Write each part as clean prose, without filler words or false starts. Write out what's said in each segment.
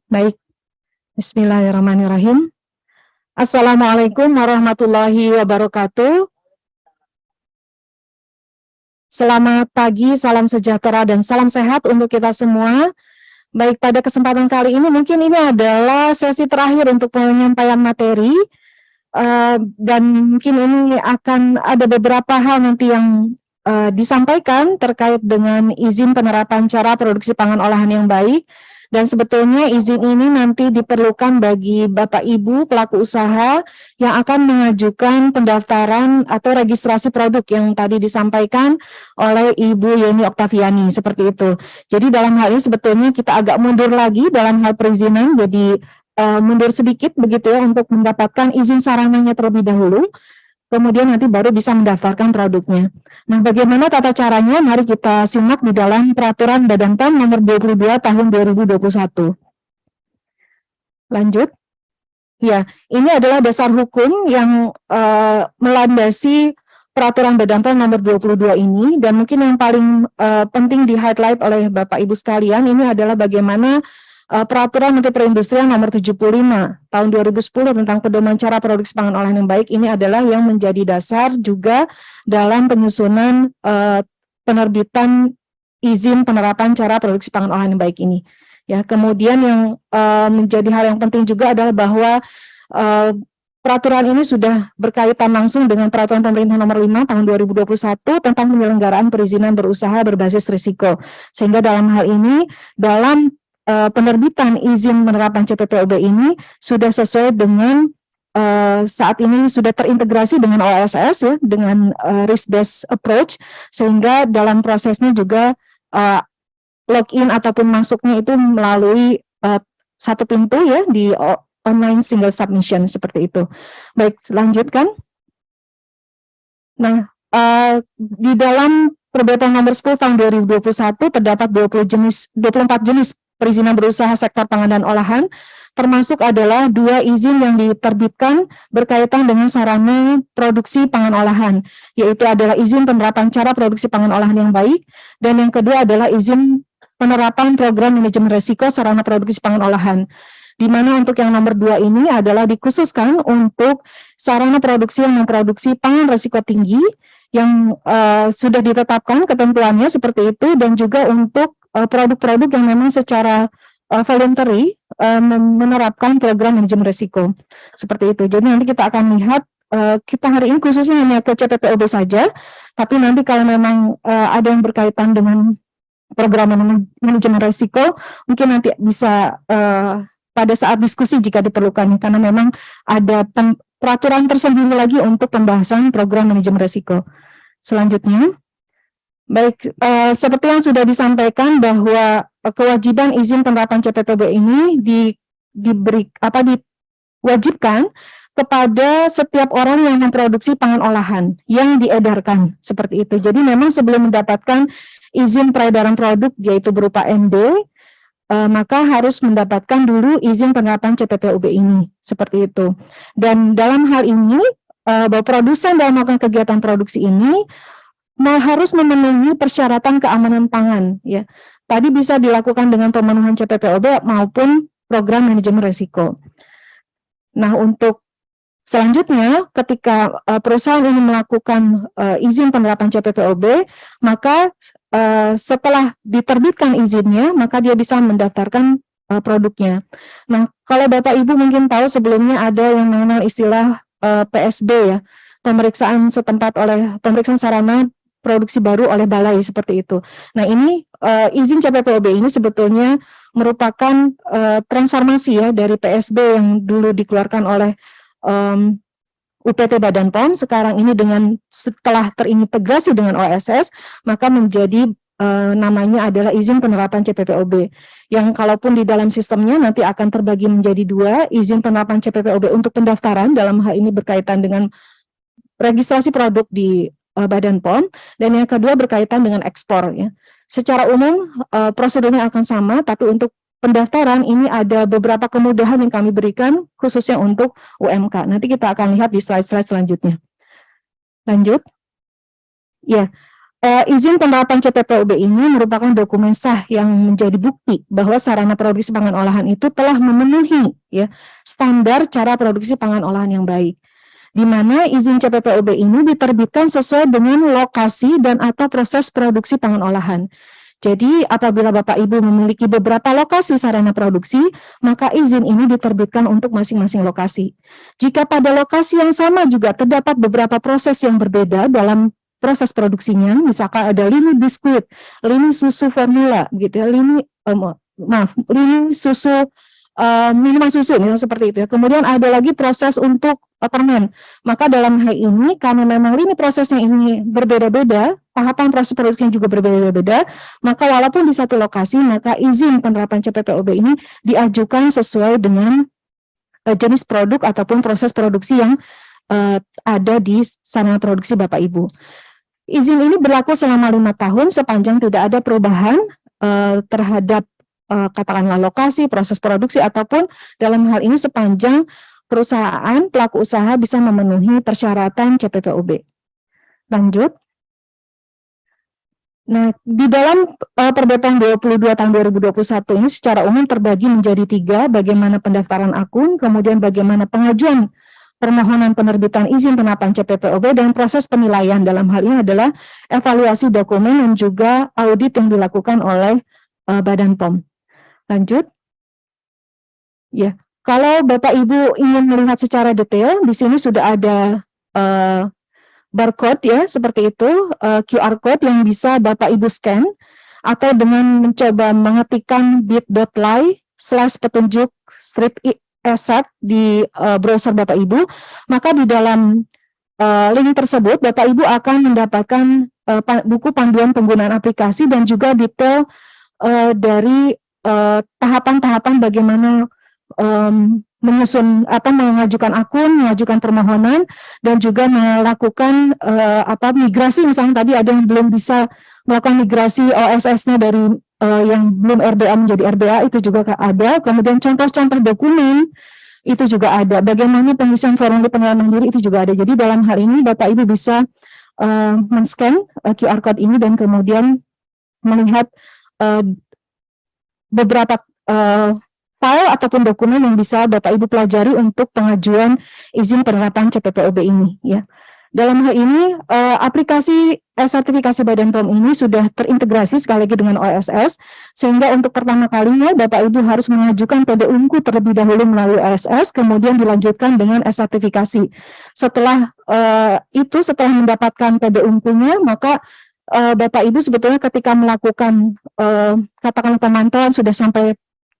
Baik, bismillahirrahmanirrahim. Assalamualaikum warahmatullahi wabarakatuh. Selamat pagi, salam sejahtera dan salam sehat untuk kita semua. Baik, pada kesempatan kali ini mungkin ini adalah sesi terakhir untuk penyampaian materi, dan mungkin ini akan ada beberapa hal nanti yang disampaikan terkait dengan izin penerapan cara produksi pangan olahan yang baik. Dan sebetulnya izin ini nanti diperlukan bagi Bapak Ibu pelaku usaha yang akan mengajukan pendaftaran atau registrasi produk yang tadi disampaikan oleh Ibu Yeni Oktaviani, seperti itu. Jadi dalam hal ini sebetulnya kita agak mundur lagi dalam hal perizinan, jadi mundur sedikit begitu ya untuk mendapatkan izin sarananya terlebih dahulu. Kemudian nanti baru bisa mendaftarkan produknya. Nah, bagaimana tata caranya? Mari kita simak di dalam Peraturan Badan POM nomor 22 tahun 2021. Lanjut. Ya, ini adalah dasar hukum yang melandasi Peraturan Badan POM nomor 22 ini, dan mungkin yang paling penting di-highlight oleh Bapak Ibu sekalian, ini adalah bagaimana Peraturan Menteri Perindustrian nomor 75 tahun 2010 tentang pedoman cara produksi pangan olahan yang baik ini adalah yang menjadi dasar juga dalam penyusunan penerbitan izin penerapan cara produksi pangan olahan yang baik ini. Ya, kemudian yang menjadi hal yang penting juga adalah bahwa peraturan ini sudah berkaitan langsung dengan Peraturan Pemerintah nomor 5 tahun 2021 tentang penyelenggaraan perizinan berusaha berbasis risiko. Sehingga dalam hal ini, dalam penerbitan izin penerapan CPPOB ini sudah sesuai dengan saat ini sudah terintegrasi dengan OSS ya, dengan risk-based approach, sehingga dalam prosesnya juga login ataupun masuknya itu melalui satu pintu ya di online single submission seperti itu. Baik, lanjutkan. Nah, di dalam Peraturan nomor 10 tahun 2021 terdapat 24 jenis perizinan berusaha sektor pangan dan olahan, termasuk adalah 2 izin yang diterbitkan berkaitan dengan sarana produksi pangan olahan, yaitu adalah izin penerapan cara produksi pangan olahan yang baik, dan yang kedua adalah izin penerapan program manajemen risiko sarana produksi pangan olahan, di mana untuk yang nomor 2 ini adalah dikhususkan untuk sarana produksi yang memproduksi pangan risiko tinggi, yang sudah ditetapkan ketentuannya seperti itu, dan juga untuk produk-produk yang memang secara voluntary menerapkan program manajemen risiko seperti itu. Jadi nanti kita akan lihat, kita hari ini khususnya hanya ke CPPOB saja, tapi nanti kalau memang ada yang berkaitan dengan program manajemen risiko, mungkin nanti bisa pada saat diskusi jika diperlukan, karena memang ada peraturan tersendiri lagi untuk pembahasan program manajemen risiko. Selanjutnya, baik, seperti yang sudah disampaikan bahwa kewajiban izin penerapan CPPOB ini diwajibkan kepada setiap orang yang memproduksi pangan olahan yang diedarkan seperti itu. Jadi memang sebelum mendapatkan izin peredaran produk yaitu berupa MD, maka harus mendapatkan dulu izin penerapan CPPOB ini seperti itu. Dan dalam hal ini bahwa produsen dalam melakukan kegiatan produksi ini harus memenuhi persyaratan keamanan pangan ya. Tadi bisa dilakukan dengan pemenuhan CPPOB maupun program manajemen risiko. Nah, untuk selanjutnya ketika perusahaan ini melakukan izin penerapan CPPOB, maka setelah diterbitkan izinnya, maka dia bisa mendaftarkan produknya. Nah, kalau Bapak Ibu mungkin tahu sebelumnya ada yang mengenal istilah PSB ya, pemeriksaan setempat oleh pemeriksaan sarana produksi baru oleh balai seperti itu. Nah, ini izin CPPOB ini sebetulnya merupakan transformasi ya dari PSB yang dulu dikeluarkan oleh UPT Badan POM, sekarang ini setelah terintegrasi dengan OSS, maka menjadi namanya adalah izin penerapan CPPOB, yang kalaupun di dalam sistemnya nanti akan terbagi menjadi 2, izin penerapan CPPOB untuk pendaftaran, dalam hal ini berkaitan dengan registrasi produk di Badan POM, dan yang kedua berkaitan dengan ekspor ya. Secara umum prosedurnya akan sama, tapi untuk pendaftaran ini ada beberapa kemudahan yang kami berikan khususnya untuk UMK. Nanti kita akan lihat di slide-slide selanjutnya. Lanjut. Ya, Izin penerapan CPPUB ini merupakan dokumen sah yang menjadi bukti bahwa sarana produksi pangan olahan itu telah memenuhi ya standar cara produksi pangan olahan yang baik. Di mana izin CPPUB ini diterbitkan sesuai dengan lokasi dan atau proses produksi pangan olahan. Jadi apabila Bapak Ibu memiliki beberapa lokasi sarana produksi, maka izin ini diterbitkan untuk masing-masing lokasi. Jika pada lokasi yang sama juga terdapat beberapa proses yang berbeda dalam proses produksinya, misalkan ada lini biskuit, lini susu formula, gitu ya, lini susu minuman susu, misalnya seperti itu ya. Kemudian ada lagi proses untuk permen. Maka dalam hal ini, karena memang lini prosesnya ini berbeda-beda, tahapan proses produksinya juga berbeda-beda, maka walaupun di satu lokasi, maka izin penerapan CPPUB ini diajukan sesuai dengan jenis produk ataupun proses produksi yang ada di sarana produksi Bapak Ibu. Izin ini berlaku selama 5 tahun sepanjang tidak ada perubahan terhadap katakanlah lokasi, proses produksi, ataupun dalam hal ini sepanjang perusahaan, pelaku usaha bisa memenuhi persyaratan CPPUB. Lanjut. Nah, di dalam Peraturan 22 tahun 2021 ini secara umum terbagi menjadi 3, bagaimana pendaftaran akun, kemudian bagaimana pengajuan permohonan penerbitan izin penerapan CPPUB, dan proses penilaian. Dalam hal ini adalah evaluasi dokumen dan juga audit yang dilakukan oleh Badan POM. Lanjut. Ya, kalau Bapak Ibu ingin melihat secara detail, di sini sudah ada barcode ya, seperti itu, QR code yang bisa Bapak Ibu scan, atau dengan mencoba mengetikkan bit.ly/petunjuk strip ESAT di browser Bapak Ibu, maka di dalam link tersebut Bapak Ibu akan mendapatkan buku panduan penggunaan aplikasi dan juga detail dari tahapan-tahapan bagaimana mengajukan akun, mengajukan permohonan, dan juga melakukan migrasi. Misalnya tadi ada yang belum bisa melakukan migrasi OSS-nya dari yang belum RDA menjadi RDA, itu juga ada. Kemudian contoh-contoh dokumen itu juga ada. Bagaimana pengisian formulir pengenalan mandiri itu juga ada. Jadi dalam hal ini Bapak Ibu bisa men-scan QR code ini dan kemudian melihat beberapa file ataupun dokumen yang bisa Bapak Ibu pelajari untuk pengajuan izin penerapan CPPUB ini ya. Dalam hal ini aplikasi sertifikasi Badan POM ini sudah terintegrasi sekali lagi dengan OSS, sehingga untuk pertama kalinya Bapak Ibu harus mengajukan PD Unku terlebih dahulu melalui OSS, kemudian dilanjutkan dengan sertifikasi. Setelah setelah mendapatkan PD Unkunya, maka Bapak Ibu sebetulnya ketika melakukan katakanlah pemantauan sudah sampai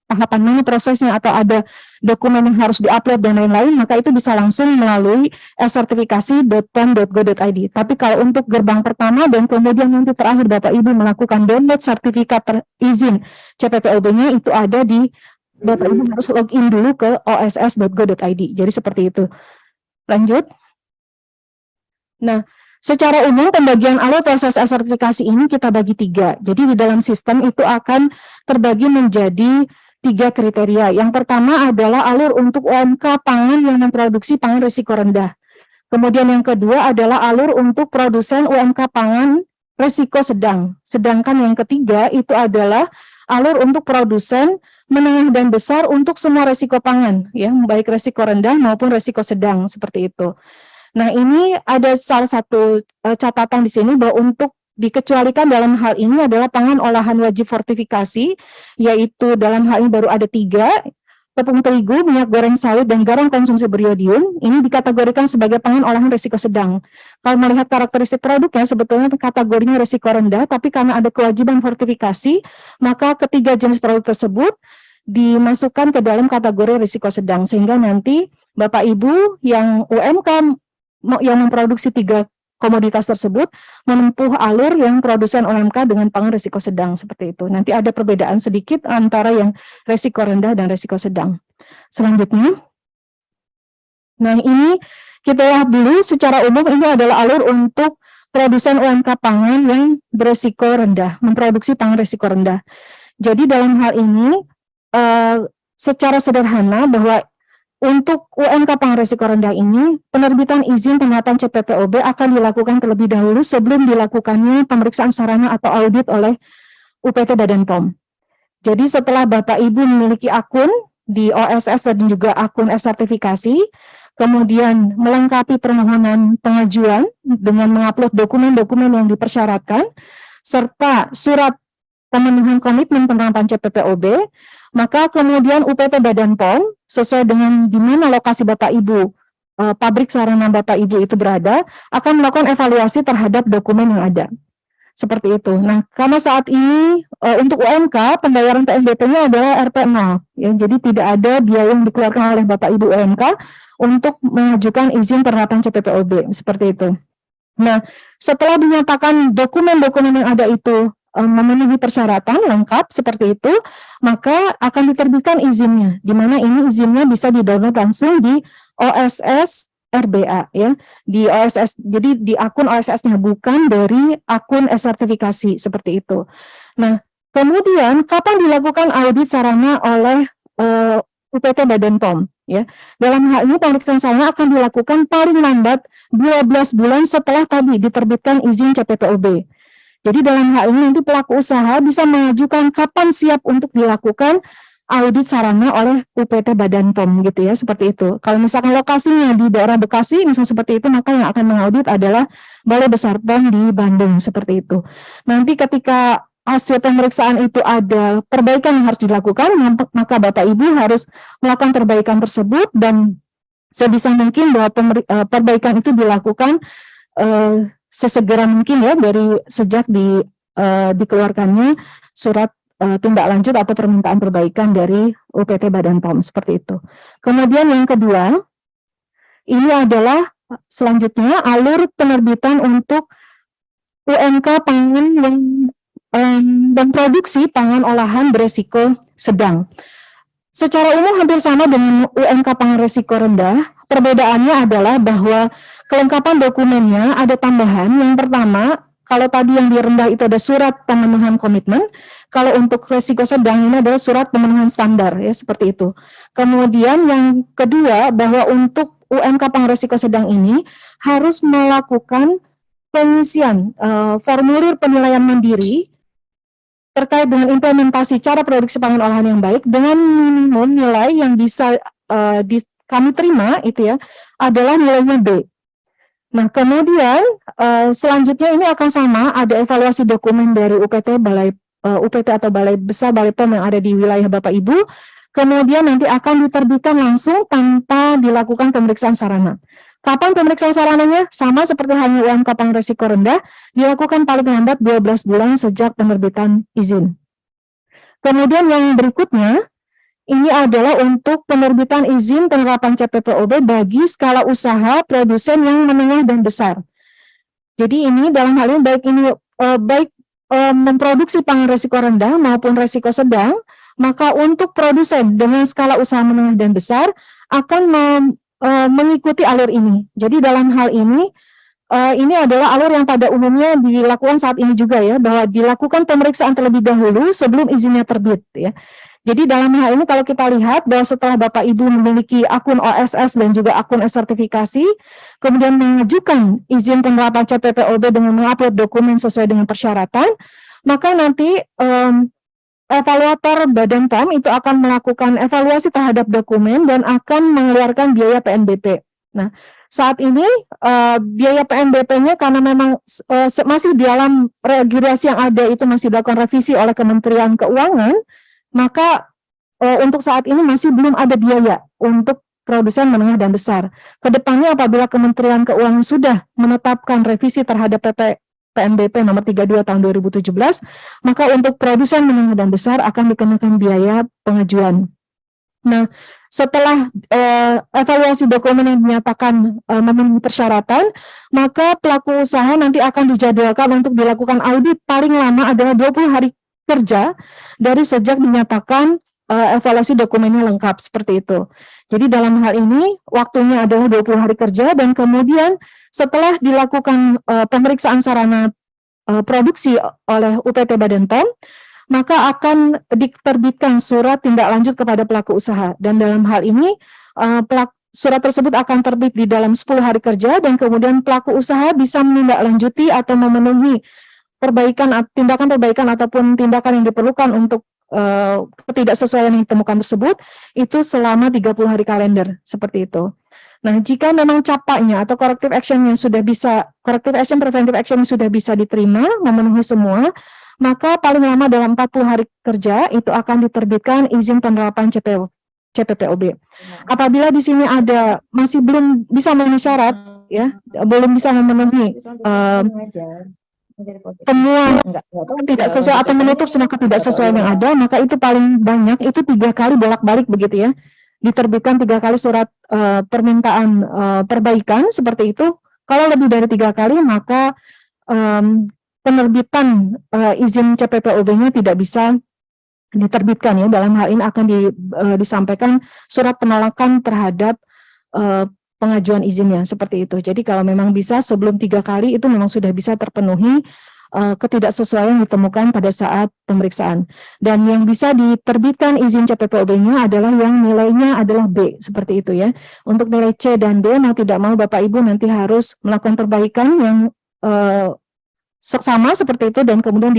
tahapan mana prosesnya atau ada dokumen yang harus diupload dan lain-lain, maka itu bisa langsung melalui sertifikasi.pom.go.id. Tapi kalau untuk gerbang pertama dan kemudian nanti terakhir Bapak Ibu melakukan download sertifikat izin CPPUB-nya, itu ada di Bapak Ibu harus login dulu ke oss.go.id. Jadi seperti itu. Lanjut. Nah, secara umum pembagian alur proses sertifikasi ini kita bagi 3. Jadi di dalam sistem itu akan terbagi menjadi 3 kriteria. Yang pertama adalah alur untuk UMK pangan yang memproduksi pangan risiko rendah. Kemudian yang kedua adalah alur untuk produsen UMK pangan risiko sedang. Sedangkan yang ketiga itu adalah alur untuk produsen menengah dan besar untuk semua risiko pangan, ya, baik risiko rendah maupun risiko sedang, seperti itu. Nah, ini ada salah satu catatan di sini bahwa untuk dikecualikan dalam hal ini adalah pangan olahan wajib fortifikasi, yaitu dalam hal ini baru ada 3, tepung terigu, minyak goreng sawit, dan garam konsumsi beriodium. Ini dikategorikan sebagai pangan olahan risiko sedang. Kalau melihat karakteristik produknya, sebetulnya kategorinya risiko rendah, tapi karena ada kewajiban fortifikasi, maka ketiga jenis produk tersebut dimasukkan ke dalam kategori risiko sedang, sehingga nanti Bapak Ibu yang UMK yang memproduksi 3 komoditas tersebut menempuh alur yang produsen UMK dengan pangan risiko sedang, seperti itu. Nanti ada perbedaan sedikit antara yang risiko rendah dan risiko sedang. Selanjutnya, nah ini kita lihat dulu secara umum ini adalah alur untuk produsen UMK pangan yang berisiko rendah, memproduksi pangan risiko rendah. Jadi dalam hal ini secara sederhana bahwa untuk UMK pangresiko rendah ini, penerbitan izin penguatan CPPOB akan dilakukan terlebih dahulu sebelum dilakukannya pemeriksaan sarana atau audit oleh UPT Badan POM. Jadi setelah Bapak Ibu memiliki akun di OSS dan juga akun e-sertifikasi, kemudian melengkapi permohonan pengajuan dengan mengupload dokumen-dokumen yang dipersyaratkan, serta surat pemenuhan komitmen penerapan CPPOB, maka kemudian UPT Badan POM sesuai dengan di mana lokasi Bapak Ibu, pabrik sarana Bapak Ibu itu berada, akan melakukan evaluasi terhadap dokumen yang ada. Seperti itu. Nah, karena saat ini untuk UMK pembayaran PNBP-nya adalah RP0, ya, jadi tidak ada biaya yang dikeluarkan oleh Bapak Ibu UMK untuk mengajukan izin penerapan CPPOB, seperti itu. Nah, setelah dinyatakan dokumen-dokumen yang ada itu memenuhi persyaratan lengkap seperti itu, maka akan diterbitkan izinnya, di mana ini izinnya bisa di-download langsung di OSS RBA, ya, di OSS, jadi di akun OSS-nya, bukan dari akun e-sertifikasi seperti itu. Nah, kemudian kapan dilakukan audit sarana oleh UPT Badan POM? Ya, dalam hal ini pemeriksaan sarana akan dilakukan paling lambat 12 bulan setelah tadi diterbitkan izin CPPOB. Jadi dalam hal ini nanti pelaku usaha bisa mengajukan kapan siap untuk dilakukan audit sarana oleh UPT Badan POM gitu ya, seperti itu. Kalau misalkan lokasinya di daerah Bekasi, misalnya seperti itu, maka yang akan mengaudit adalah Balai Besar POM di Bandung, seperti itu. Nanti ketika hasil pemeriksaan itu ada perbaikan yang harus dilakukan, maka Bapak Ibu harus melakukan perbaikan tersebut dan sebisa mungkin bahwa perbaikan itu dilakukan sesegera mungkin ya dari sejak dikeluarkannya surat tindak lanjut atau permintaan perbaikan dari UPT Badan POM, seperti itu. Kemudian yang kedua, ini adalah selanjutnya alur penerbitan untuk UMK pangan dan produksi pangan olahan beresiko sedang. Secara umum hampir sama dengan UMK pangan resiko rendah, perbedaannya adalah bahwa kelengkapan dokumennya ada tambahan. Yang pertama, kalau tadi yang di rendah itu ada surat pemenuhan komitmen, kalau untuk resiko sedang ini adalah surat pemenuhan standar, ya seperti itu. Kemudian yang kedua, bahwa untuk UMK pengresiko sedang ini harus melakukan pengisian formulir penilaian mandiri terkait dengan implementasi cara produksi pangan olahan yang baik dengan minimum nilai yang bisa kami terima itu ya adalah nilainya B. Nah, kemudian selanjutnya ini akan sama, ada evaluasi dokumen dari UPT UPT atau Balai Besar Balai POM yang ada di wilayah Bapak Ibu, kemudian nanti akan diterbitkan langsung tanpa dilakukan pemeriksaan sarana. Kapan pemeriksaan sarananya? Sama seperti hanya UMK pengresiko rendah, dilakukan paling lambat 12 bulan sejak penerbitan izin. Kemudian yang berikutnya, ini adalah untuk penerbitan izin penerapan CPPOB bagi skala usaha produsen yang menengah dan besar. Jadi ini dalam hal ini baik memproduksi pangan resiko rendah maupun resiko sedang, maka untuk produsen dengan skala usaha menengah dan besar akan mengikuti alur ini. Jadi dalam hal ini adalah alur yang pada umumnya dilakukan saat ini juga ya, bahwa dilakukan pemeriksaan terlebih dahulu sebelum izinnya terbit ya. Jadi dalam hal ini kalau kita lihat bahwa setelah Bapak Ibu memiliki akun OSS dan juga akun e-sertifikasi, kemudian mengajukan izin penerapan CPPOB dengan mengupload dokumen sesuai dengan persyaratan, maka nanti evaluator Badan POM itu akan melakukan evaluasi terhadap dokumen dan akan mengeluarkan biaya PNBP. Nah, saat ini biaya PNBP-nya karena memang masih di dalam regulasi yang ada itu masih dilakukan revisi oleh Kementerian Keuangan, maka untuk saat ini masih belum ada biaya untuk produsen menengah dan besar. Kedepannya apabila Kementerian Keuangan sudah menetapkan revisi terhadap PNBP nomor 32 tahun 2017, maka untuk produsen menengah dan besar akan dikenakan biaya pengajuan. Nah, setelah evaluasi dokumen yang dinyatakan memenuhi persyaratan, maka pelaku usaha nanti akan dijadwalkan untuk dilakukan audit paling lama adalah 20 hari kerja dari sejak dinyatakan evaluasi dokumennya lengkap, seperti itu. Jadi dalam hal ini waktunya adalah 20 hari kerja dan kemudian setelah dilakukan pemeriksaan sarana produksi oleh UPT Badan POM, maka akan diterbitkan surat tindak lanjut kepada pelaku usaha. Dan dalam hal ini, surat tersebut akan terbit di dalam 10 hari kerja, dan kemudian pelaku usaha bisa menindaklanjuti atau memenuhi tindakan perbaikan ataupun tindakan yang diperlukan untuk ketidaksesuaian yang ditemukan tersebut, itu selama 30 hari kalender, seperti itu. Nah, jika memang capaknya atau corrective action preventive action yang sudah bisa diterima, memenuhi semua, maka paling lama dalam 40 hari kerja itu akan diterbitkan izin penerapan CPPOB. Apabila di sini masih belum bisa memenuhi syarat, ya, belum bisa memenuhi temuan tidak sesuai atau menutup semua ketidaksesuaian yang ada, maka itu paling banyak itu 3 kali bolak-balik begitu ya. Diterbitkan 3 kali surat permintaan perbaikan seperti itu. Kalau lebih dari 3 kali, maka penerbitan izin CPPOB-nya tidak bisa diterbitkan ya. Dalam hal ini akan disampaikan surat penolakan terhadap pengajuan izinnya seperti itu. Jadi kalau memang bisa sebelum 3 kali itu memang sudah bisa terpenuhi ketidaksesuaian ditemukan pada saat pemeriksaan. Dan yang bisa diterbitkan izin CPPOB-nya adalah yang nilainya adalah B, seperti itu ya. Untuk nilai C dan D, mau tidak mau Bapak Ibu nanti harus melakukan perbaikan yang seksama seperti itu, dan kemudian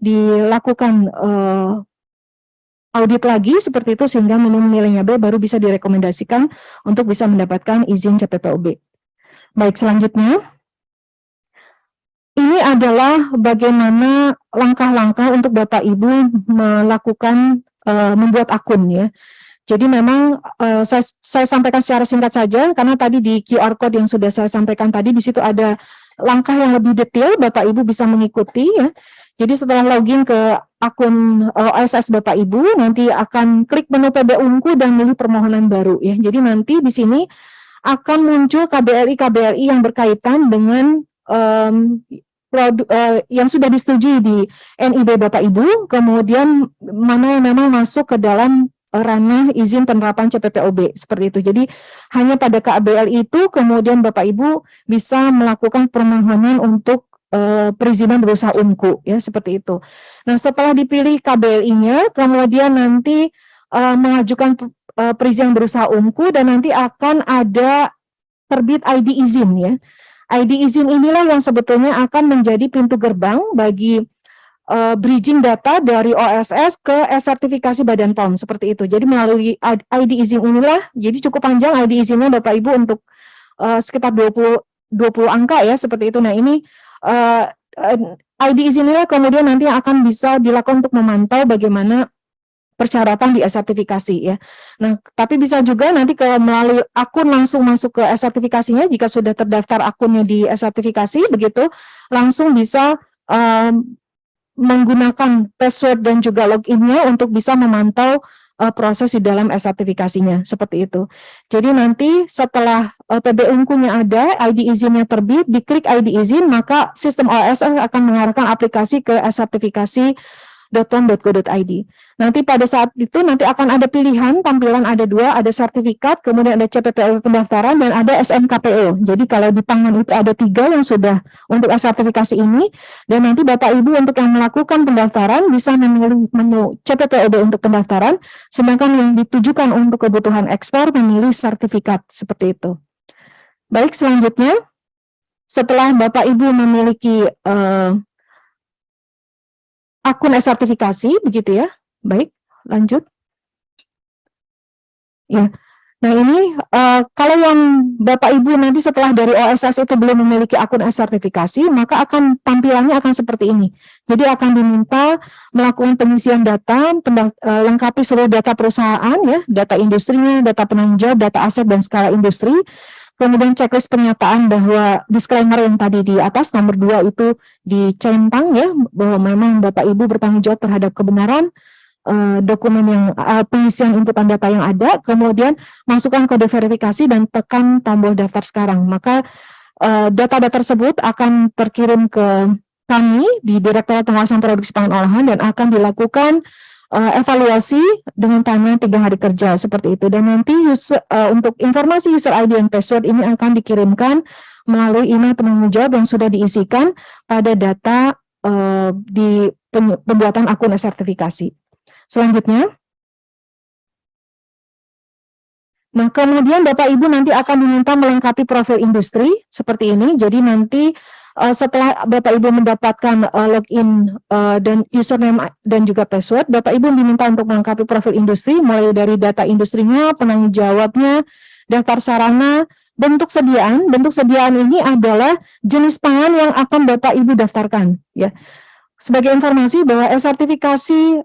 dilakukan audit lagi seperti itu, sehingga minimum nilainya B baru bisa direkomendasikan untuk bisa mendapatkan izin CPPOB. Baik, selanjutnya. Ini adalah bagaimana langkah-langkah untuk Bapak Ibu melakukan membuat akun ya. Jadi memang saya sampaikan secara singkat saja karena tadi di QR code yang sudah saya sampaikan tadi di situ ada langkah yang lebih detail, Bapak Ibu bisa mengikuti ya. Jadi setelah login ke akun OSS Bapak Ibu, nanti akan klik menu PB Unku dan milih permohonan baru ya. Jadi nanti di sini akan muncul KBRI yang berkaitan dengan yang sudah disetujui di NIB Bapak Ibu, kemudian mana yang memang masuk ke dalam ranah izin penerapan CPPOB seperti itu. Jadi hanya pada KBRI itu kemudian Bapak Ibu bisa melakukan permohonan untuk perizinan berusaha UMKU ya, seperti itu. Nah, setelah dipilih KBRI-nya, kemudian nanti mengajukan perizinan berusaha UMKU, dan nanti akan ada terbit ID izin ya. ID izin inilah yang sebetulnya akan menjadi pintu gerbang bagi bridging data dari OSS ke sertifikasi Badan POM seperti itu. Jadi melalui ID izin inilah, jadi cukup panjang ID izinnya Bapak Ibu untuk sekitar 20 angka ya seperti itu. Nah, ini ID izin inilah kemudian nanti akan bisa dilakukan untuk memantau bagaimana persyaratan di sertifikasi ya. Nah, tapi bisa juga nanti melalui akun langsung masuk ke sertifikasinya jika sudah terdaftar akunnya di sertifikasi begitu, langsung bisa menggunakan password dan juga login-nya untuk bisa memantau proses di dalam sertifikasinya seperti itu. Jadi nanti setelah PB Unku-nya ada, ID izinnya terbit, diklik ID izin, maka sistem OSS akan mengarahkan aplikasi ke sertifikasi .pom.go.id. Nanti pada saat itu nanti akan ada pilihan, tampilan ada 2, ada sertifikat, kemudian ada CPPOB pendaftaran, dan ada SMKPO. Jadi kalau di tangan itu ada 3 yang sudah untuk sertifikasi ini, dan nanti Bapak Ibu untuk yang melakukan pendaftaran bisa memilih menu CPPOB untuk pendaftaran, sedangkan yang ditujukan untuk kebutuhan ekspor memilih sertifikat, seperti itu. Baik, selanjutnya, setelah Bapak Ibu memiliki akun sertifikasi, begitu ya. Baik, lanjut. Ya, nah ini kalau yang Bapak Ibu nanti setelah dari OSS itu belum memiliki akun sertifikasi, maka tampilannya akan seperti ini. Jadi akan diminta melakukan pengisian data, lengkapi seluruh data perusahaan ya, data industrinya, data penanggung jawab, data aset dan skala industri. Kemudian checklist pernyataan bahwa disclaimer yang tadi di atas nomor 2 itu dicentang ya, bahwa memang Bapak Ibu bertanggung jawab terhadap kebenaran dokumen yang pengisian inputan data yang ada, kemudian masukkan kode verifikasi dan tekan tombol daftar sekarang. Maka data-data tersebut akan terkirim ke kami di Direktorat Pengawasan Produksi Pangan Olahan dan akan dilakukan evaluasi dengan timeline 3 hari kerja seperti itu. Dan nanti untuk informasi user ID dan password ini akan dikirimkan melalui email penanggung jawab yang sudah diisikan pada data di pembuatan akun sertifikasi. Selanjutnya, nah, kemudian Bapak Ibu nanti akan diminta melengkapi profil industri seperti ini. Jadi nanti setelah Bapak Ibu mendapatkan login dan username dan juga password, Bapak Ibu diminta untuk melengkapi profil industri, mulai dari data industrinya, penanggung jawabnya, daftar sarana, bentuk sediaan. Bentuk sediaan ini adalah jenis pangan yang akan Bapak Ibu daftarkan, ya. Sebagai informasi bahwa sertifikasi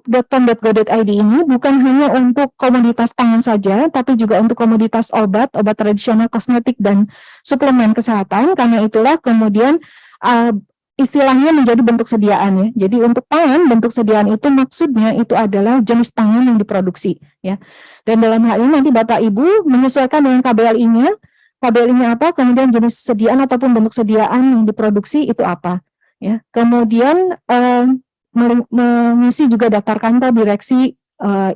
.pom.go.id ini bukan hanya untuk komoditas pangan saja, tapi juga untuk komoditas obat tradisional, kosmetik, dan suplemen kesehatan. Karena itulah kemudian istilahnya menjadi bentuk sediaan, ya. Jadi untuk pangan, bentuk sediaan itu maksudnya itu adalah jenis pangan yang diproduksi, ya. Dan dalam hal ini nanti Bapak Ibu menyesuaikan dengan KBLI-nya. KBLI-nya apa, kemudian jenis sediaan ataupun bentuk sediaan yang diproduksi itu apa. Ya, kemudian mengisi juga daftar kantor direksi,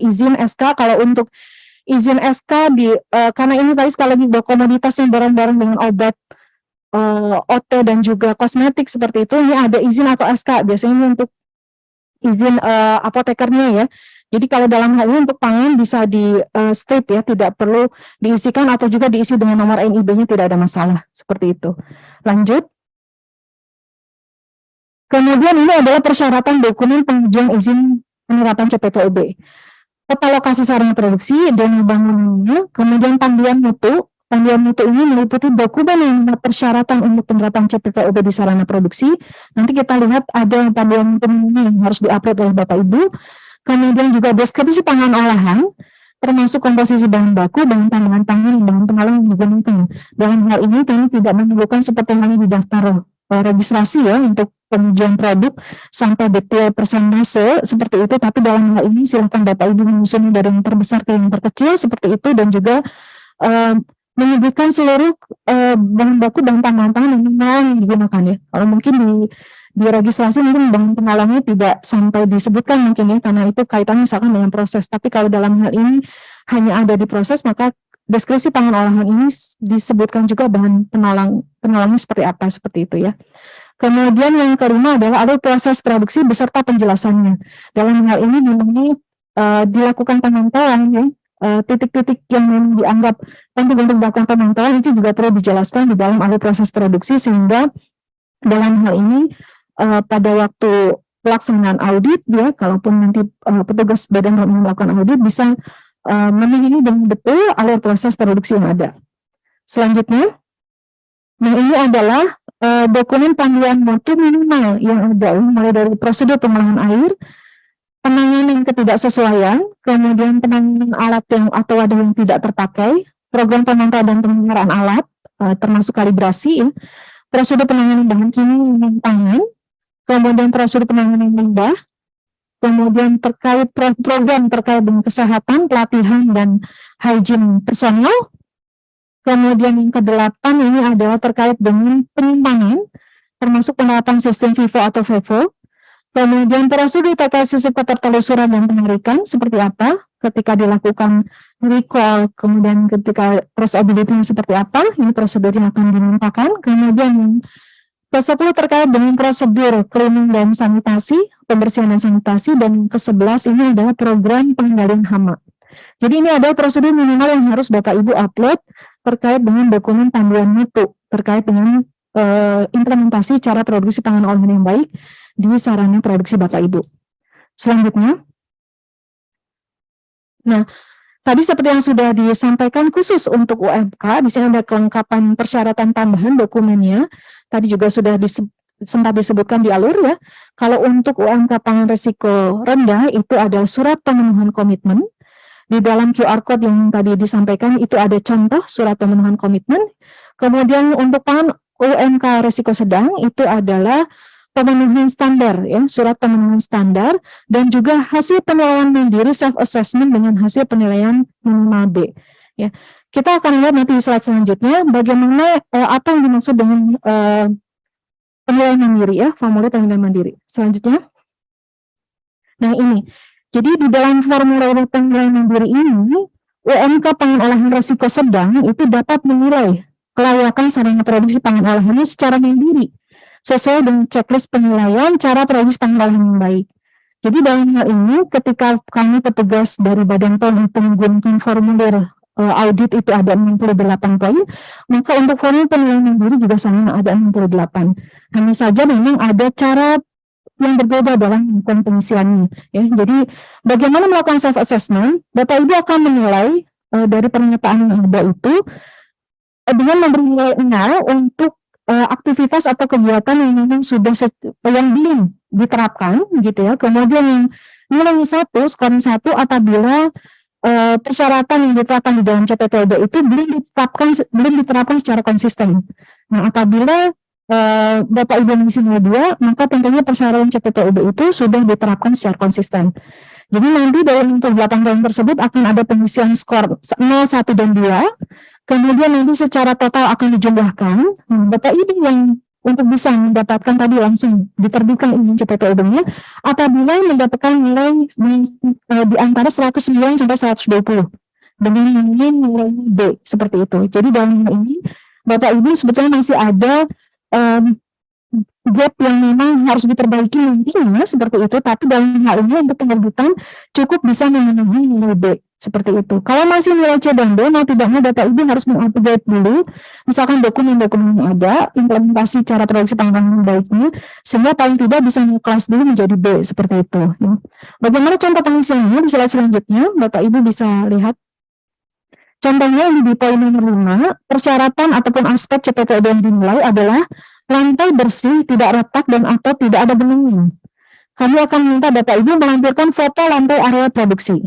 izin SK. Kalau untuk izin SK karena ini tadi sekali lagi komoditasnya barang-barang dengan obat, OT dan juga kosmetik seperti itu, ini ada izin atau SK. Biasanya ini untuk izin apotekernya, ya. Jadi kalau dalam hal ini untuk pangan bisa di strip, ya, tidak perlu diisikan atau juga diisi dengan nomor NIB-nya, tidak ada masalah seperti itu. Lanjut. Kemudian ini adalah persyaratan dokumen pengujian izin penerapan CPTOB. Peta lokasi sarana produksi dan bangunannya, kemudian panduan mutu. Panduan mutu ini meliputi dokumen yang persyaratan untuk penerapan CPTOB di sarana produksi. Nanti kita lihat ada panduan mutu yang harus diupload oleh Bapak Ibu. Kemudian juga deskripsi pangan olahan, termasuk komposisi bahan baku, bahan tambahan pangan, bahan pengolahan yang digunakan. Dalam hal ini kami tidak memerlukan seperti yang di daftar registrasi, ya, untuk pengujian produk sampai detail persentase seperti itu, tapi dalam hal ini silakan Bapak Ibu menyusun dari yang terbesar ke yang terkecil seperti itu, dan juga menyebutkan seluruh bahan baku dan tambahan pangan yang digunakan, ya. Kalau mungkin di registrasi mungkin bahan pengolahnya tidak sampai disebutkan mungkin, ya, karena itu kaitannya misalkan dengan proses, tapi kalau dalam hal ini hanya ada di proses, maka deskripsi pangan olahan ini disebutkan juga bahan penolongnya seperti apa, seperti itu, ya. Kemudian yang kelima adalah ada proses produksi beserta penjelasannya. Dalam hal ini dilakukan pemantauan, ya, titik-titik yang dianggap penting untuk dilakukan pemantauan itu juga perlu dijelaskan di dalam alur proses produksi, sehingga dalam hal ini pada waktu pelaksanaan audit, ya, kalaupun nanti petugas badan melakukan audit bisa memilih dengan betul alur proses produksi yang ada. Selanjutnya, nah ini adalah dokumen panduan mutu minimal yang ada, mulai dari prosedur pengolahan air, penanganan ketidaksesuaian, kemudian penanganan alat atau wadah yang tidak terpakai, program pemantauan dan pemeliharaan alat, termasuk kalibrasi, ya, prosedur penanganan bahan kimia dan pangan, kemudian prosedur penanganan limbah, kemudian terkait program terkait dengan kesehatan, pelatihan, dan hygiene personal. Kemudian yang ke-8 ini adalah terkait dengan penyimpangan, termasuk penerapan sistem FIFO atau FIFO. Kemudian prosedur terkait sistem ketertelusuran dan penarikan seperti apa ketika dilakukan recall, kemudian ketika traceability seperti apa, ini prosedur yang akan dimintakan. Kemudian ke-10 terkait dengan prosedur cleaning dan sanitasi, pembersihan dan sanitasi, dan ke-11 ini adalah program pengendalian hama. Jadi ini adalah prosedur minimal yang harus Bapak Ibu upload terkait dengan dokumen panduan mutu, terkait dengan implementasi cara produksi pangan olahan yang baik di sarana produksi Bapak Ibu. Selanjutnya, nah, tadi seperti yang sudah disampaikan khusus untuk UMK, di sini ada kelengkapan persyaratan tambahan dokumennya. Tadi juga sudah sempat disebutkan di alur, ya. Kalau untuk UMK pangan risiko rendah itu adalah surat pemenuhan komitmen. Di dalam QR code yang tadi disampaikan itu ada contoh surat pemenuhan komitmen. Kemudian untuk pangan UMK risiko sedang itu adalah pemenuhan standar, ya, surat pemenuhan standar, dan juga hasil penilaian mandiri self assessment dengan hasil penilaian minimal B, ya. Kita akan lihat nanti di slide selanjutnya bagaimana apa yang dimaksud dengan penilaian mandiri, ya, formulir penilaian mandiri. Selanjutnya, nah ini, jadi di dalam formulir penilaian mandiri ini, UMK pangan olahan risiko sedang itu dapat menilai kelayakan sarana produksi pangan olahannya secara mandiri. sesuai dengan checklist penilaian cara produksi pengolahan yang baik. Jadi dalam hal ini ketika kami petugas dari Badan POM itu menggunakan formulir audit itu ada 68 poin, maka untuk formulir penilaian mandiri juga sama ada 68. Hanya saja memang ada cara yang berbeda dalam melakukan pengisiannya. Ya. Jadi bagaimana melakukan self assessment? Bapak Ibu akan menilai dari pernyataan yang ada itu dengan memberi nilai 0 untuk aktivitas atau kegiatan yang memang sudah yang belum diterapkan gitu ya. Kemudian yang nilai 1, skor 1 apabila persyaratan yang diterapkan di dalam CPTOB itu belum diterapkan secara konsisten. Nah, apabila Bapak Ibu mengisi nilai 2, maka tentunya persyaratan CPTOB itu sudah diterapkan secara konsisten. Jadi nanti dari untuk 8 poin tersebut akan ada pengisian skor 0, 1, dan 2. Kemudian nanti secara total akan dijumlahkan. Bapak Ibu yang untuk bisa mendapatkan tadi langsung diterbitkan izin CPTOB-nya apabila mendapatkan nilai di antara 109 sampai 120 dengan nilai B seperti itu. Jadi dalam ini Bapak Ibu sebetulnya masih ada gap yang memang harus diperbaiki nantinya seperti itu, tapi dalam hal ini untuk penerbitan cukup bisa memenuhi nilai B seperti itu. Kalau masih nilai C dan D, mau tidaknya Bapak Ibu harus mengupdate dulu, misalkan dokumen-dokumen yang ada, implementasi cara produksi pengolahan baiknya, sehingga paling tidak bisa kelas dulu menjadi B seperti itu. Bagaimana contoh pengisiannya di slide selanjutnya, Bapak Ibu bisa lihat. Contohnya ini di poin nomor 5, persyaratan ataupun aspek CPTOB yang dinilai adalah lantai bersih, tidak retak, dan atau tidak ada benangnya. Kami akan minta Bapak Ibu melampirkan foto lantai area produksi.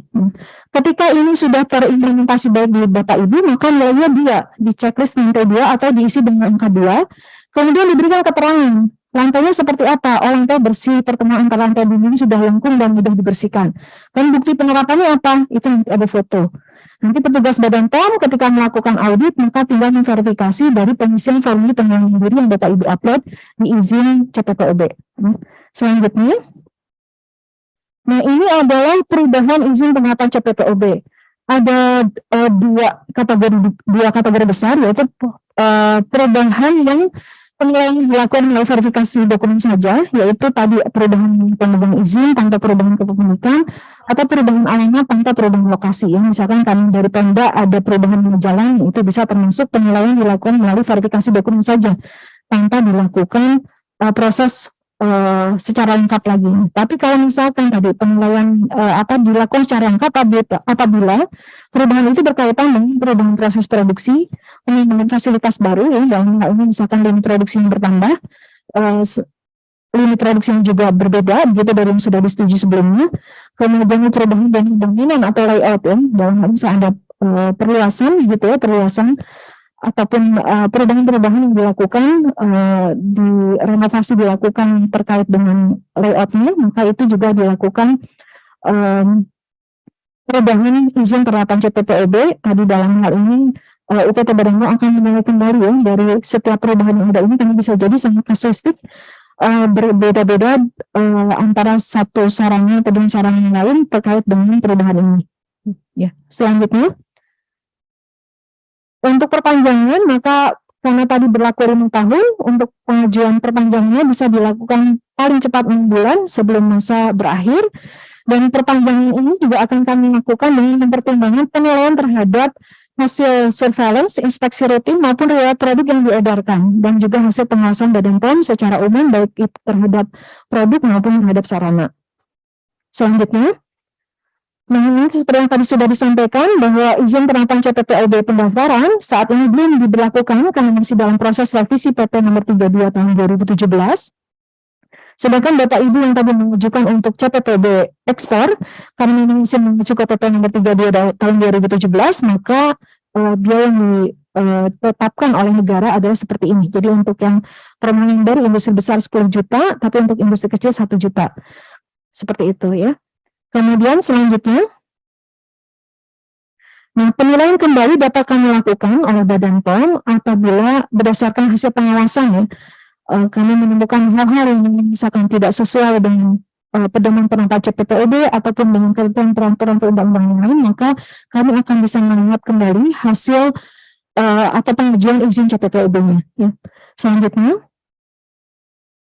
Ketika ini sudah terimplementasi baik di Bapak Ibu, maka nilainya 2 di checklist lantai 2 atau diisi dengan angka 2. Kemudian diberikan keterangan lantainya seperti apa. Oh, lantai bersih, pertemuan antar lantai dinding sudah lengkung dan mudah dibersihkan. Dan bukti penerapannya apa? Itu nanti ada foto. Nanti petugas Badan POM ketika melakukan audit maka tinggal memverifikasi dari pengisian formulir penilaian mandiri yang Bapak Ibu upload di izin CPTOB. Selanjutnya, nah ini adalah perubahan izin penerapan CPTOB. Ada dua kategori besar, yaitu perubahan yang penilaian dilakukan melalui verifikasi dokumen saja, yaitu tadi perubahan pemegang izin tanpa perubahan kepemilikan, atau perubahan alamat tanpa perubahan lokasi. Ya. Misalkan kami dari Pemda ada perubahan nama jalan, itu bisa termasuk penilaian dilakukan melalui verifikasi dokumen saja, tanpa dilakukan proses secara lengkap lagi. Tapi kalau misalkan tadi penilaian dilakukan secara lengkap apabila perubahan itu berkaitan dengan perubahan proses produksi, pengembangan fasilitas baru, ya, dalam hal ini misalkan lini produksi yang bertambah, lini produksi yang juga berbeda, begitu dari yang sudah disetujui sebelumnya, kemudian perubahan dan bangunan atau layout, ya, dalam hal misalnya ada perluasan, gitu ya, perluasan ataupun perubahan-perubahan yang dilakukan di renovasi dilakukan terkait dengan layoutnya, maka itu juga dilakukan perubahan izin penerapan CPTOB. Tadi dalam hal ini UPT Badan POM akan menilai kembali ya dari setiap perubahan yang ada ini, karena bisa jadi sangat kasuistik, berbeda-beda antara satu sarana atau dengan sarana yang lain terkait dengan perubahan ini. Ya, selanjutnya. Untuk perpanjangan, maka karena tadi berlaku 5 tahun, untuk pengajuan perpanjangannya bisa dilakukan paling cepat 6 bulan sebelum masa berakhir, dan perpanjangan ini juga akan kami lakukan dengan mempertimbangkan penilaian terhadap hasil surveillance, inspeksi rutin maupun riwayat produk yang diedarkan, dan juga hasil pengawasan Badan POM secara umum baik itu terhadap produk maupun terhadap sarana. Selanjutnya, nah ini seperti yang tadi sudah disampaikan bahwa izin penerapan CPTOB pendaftaran saat ini belum diberlakukan karena masih dalam proses revisi PP nomor 32 tahun 2017. Sedangkan Bapak Ibu yang tadi mengajukan untuk CPTOB ekspor, karena memang izin mengacu ke PP nomor 32 tahun 2017, maka biaya yang ditetapkan oleh negara adalah seperti ini. Jadi untuk yang permohonan dari industri besar 10 juta, tapi untuk industri kecil 1 juta. Seperti itu ya. Kemudian selanjutnya, nah penilaian kembali dapat kami lakukan oleh Badan POM apabila berdasarkan hasil pengawasan ya, kami menemukan hal-hal yang misalkan tidak sesuai dengan pedoman penerapan CPTOB ataupun dengan ketentuan peraturan perundang-undangan yang lain, maka kami akan bisa melihat kembali hasil atau pengajuan izin CPTOB-nya. Ya. Selanjutnya.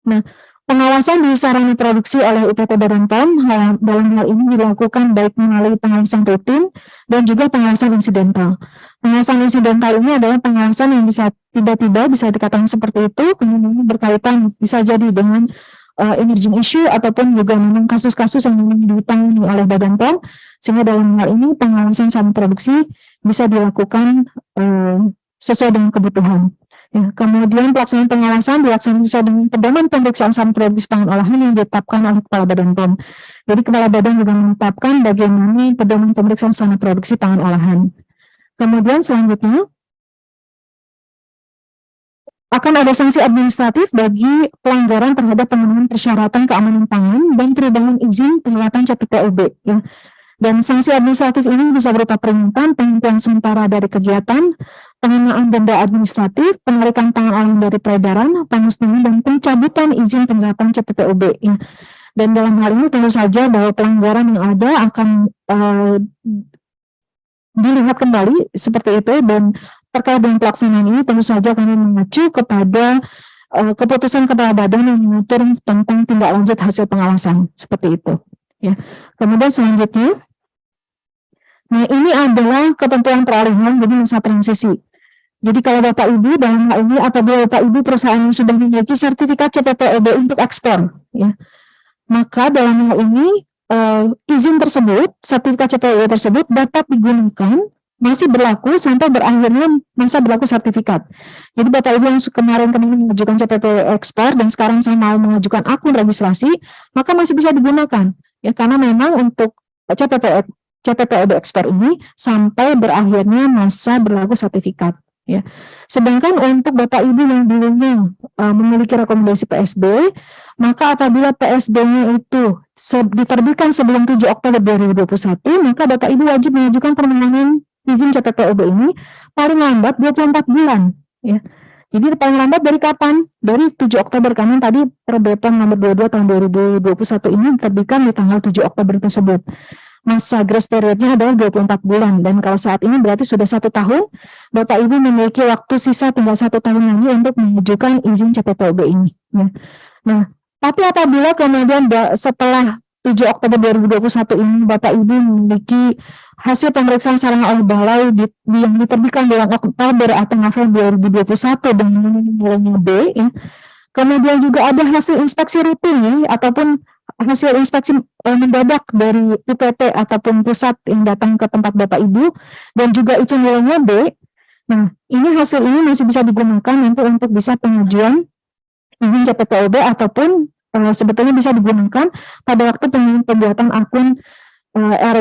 Nah, pengawasan di sarana produksi oleh UPT Badan POM dalam hal ini dilakukan baik melalui pengawasan rutin dan juga pengawasan insidental. Pengawasan insidental ini adalah pengawasan yang bisa tiba-tiba bisa dikatakan seperti itu, kemudian berkaitan bisa jadi dengan emerging issue ataupun juga memang kasus-kasus yang ditangani oleh Badan POM, sehingga dalam hal ini pengawasan sarana produksi bisa dilakukan sesuai dengan kebutuhan. Ya, kemudian pelaksanaan pengawasan dilaksanakan sesuai dengan pedoman pemeriksaan sarana produksi pangan olahan yang ditetapkan oleh Kepala Badan POM. Jadi Kepala Badan juga menetapkan bagaimana pedoman pemeriksaan sarana produksi pangan olahan. Kemudian selanjutnya akan ada sanksi administratif bagi pelanggaran terhadap pemenuhan persyaratan keamanan pangan dan perubahan izin penguatan CPTUB. Ya. Dan sanksi administratif ini bisa berupa peringatan, penghentian sementara dari kegiatan, pengenaan denda administratif, penarikan tangan olahan dari peredaran, pemusnahan, dan pencabutan izin penggelapan CPTUB. Ya. Dan dalam hal ini tentu saja bahwa pelanggaran yang ada akan dilihat kembali seperti itu, dan terkait dengan pelaksanaan ini tentu saja kami mengacu kepada keputusan Kepala Badan yang mengatur tentang tindak lanjut hasil pengawasan seperti itu. Ya. Kemudian selanjutnya, nah ini adalah ketentuan peralihan jadi masa transisi. Jadi kalau Bapak Ibu dalam hal ini apabila Bapak Ibu perusahaan yang sudah memiliki sertifikat CPTUB untuk ekspor, ya, maka dalam hal ini izin tersebut, sertifikat CPTUB tersebut dapat digunakan masih berlaku sampai berakhirnya masa berlaku sertifikat. Jadi Bapak Ibu yang kemarin mengajukan CPT ekspor dan sekarang saya mau mengajukan akun registrasi, maka masih bisa digunakan. Ya, karena memang untuk CPTUB ekspor ini sampai berakhirnya masa berlaku sertifikat. Ya. Sedangkan untuk Bapak Ibu yang dulunya memiliki rekomendasi PSB, maka apabila PSB-nya itu diterbitkan sebelum 7 Oktober 2021, maka Bapak Ibu wajib mengajukan permohonan izin CPTUB ini paling lambat 24 bulan. Ya. Jadi paling lambat dari kapan? Dari 7 Oktober, karena tadi Perbetan nomor 22 tahun 2021 ini diterbitkan di tanggal 7 Oktober tersebut. Masa grace periodnya adalah 24 bulan, dan kalau saat ini berarti sudah 1 tahun, Bapak Ibu memiliki waktu sisa tinggal 1 tahun lagi untuk mengajukan izin CPTUB ini. Ya. Nah, tapi apabila kemudian setelah 7 Oktober 2021 ini Bapak Ibu memiliki hasil pemeriksaan sarana oleh balai yang diterbitkan bulan Oktober atau November 2021 dengan nilainya B, ya. Kemudian juga ada hasil inspeksi rutin ya, ataupun hasil inspeksi mendadak dari UPT ataupun pusat yang datang ke tempat Bapak Ibu dan juga itu nilainya B. Nah, ini hasil ini masih bisa digunakan nanti untuk bisa pengajuan izin CPTUB ataupun sebetulnya bisa digunakan pada waktu pembuatan akun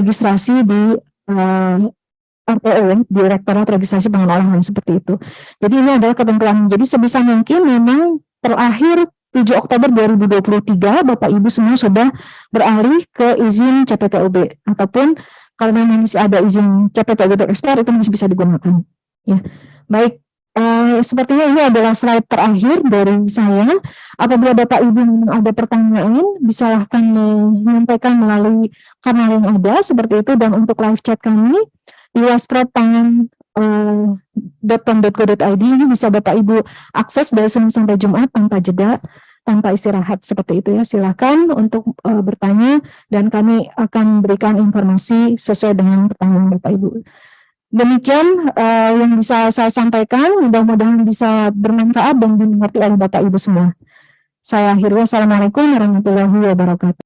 registrasi di RPO, Direktorat Registrasi Pangan Olahan seperti itu. Jadi ini adalah ketentuan. Jadi sebisa mungkin memang terakhir 7 Oktober 2023 Bapak Ibu semua sudah beralih ke izin CPTUB ataupun kalau memang masih ada izin CPTUB untuk ekspor itu masih bisa digunakan. Ya, baik. Sepertinya ini adalah slide terakhir dari saya. Apabila Bapak Ibu ada pertanyaan, silahkan menyampaikan melalui kanal yang ada seperti itu, dan untuk live chat kami di waspredpangan.com.go.id ini bisa Bapak Ibu akses dari Senin sampai Jumat tanpa jeda, tanpa istirahat seperti itu ya. Silakan untuk bertanya dan kami akan berikan informasi sesuai dengan pertanyaan Bapak Ibu. Demikian yang bisa saya sampaikan, mudah-mudahan bisa bermanfaat dan dimengerti oleh Bapak Ibu semua. Saya akhiri, wassalamualaikum warahmatullahi wabarakatuh.